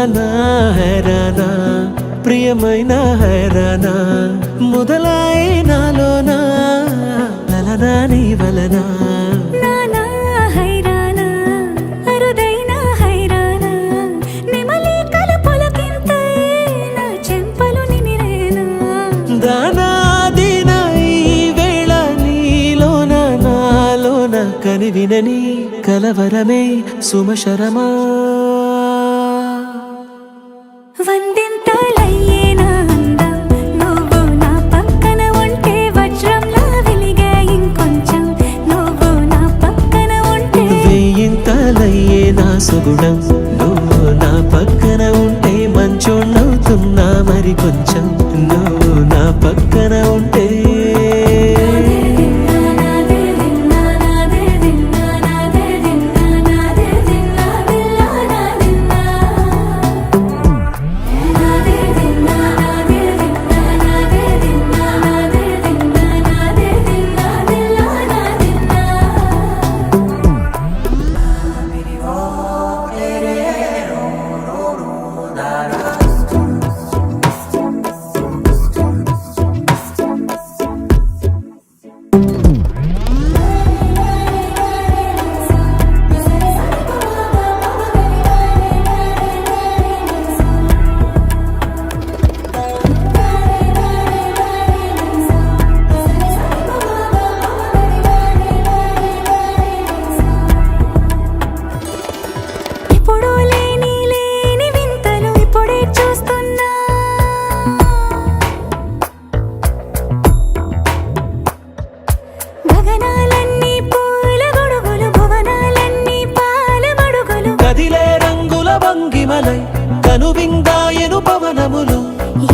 నా హైరానా ప్రియమైన హైరానా మొదలాయి నాలోనా లలనా నీ వలనా కని వినని కలవరమే సుమశరమా వందింతలయ్యేనా అందం నువ్వు నా పక్కన ఉంటే వజ్రంలా వెలిగే ఇంకొంచెం నువ్వు నా పక్కన ఉంటే వేయింతలయ్యేనా సుగుణం నువ్వు నా పక్కన ఉంటే మంచోణ్ణవుతున్నా మరి కొంచెం నువ్వు నా పక్కన ఉంటే కనువిందాయను పవనములు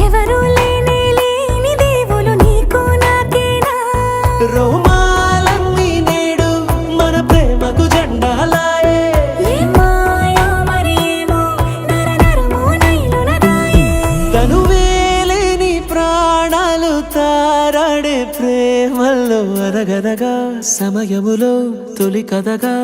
ఎవరు లేని దేవులు నీకు నాకేనా రోమాలన్నీ నేడు మన ప్రేమకు జెండాలాయే తనువేలేని ప్రాణాలు తారాడే ప్రేమల్లో అనగనగా సమయములో తొలి కథగా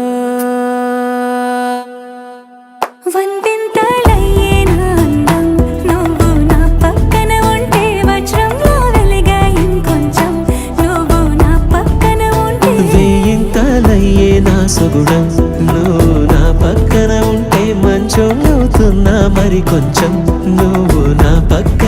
వందింతలయ్యేనా అందం నువ్వు నా పక్కన ఉంటే వజ్రంలా వెలిగే ఇంకొంచెం నువ్వు నా పక్కన ఉంటే వేయింతలయ్యేనా సుగుణం నువ్వు నా పక్కన ఉంటే మంచోణ్ణవుతున్నా మరి కొంచెం నువ్వు నా పక్కన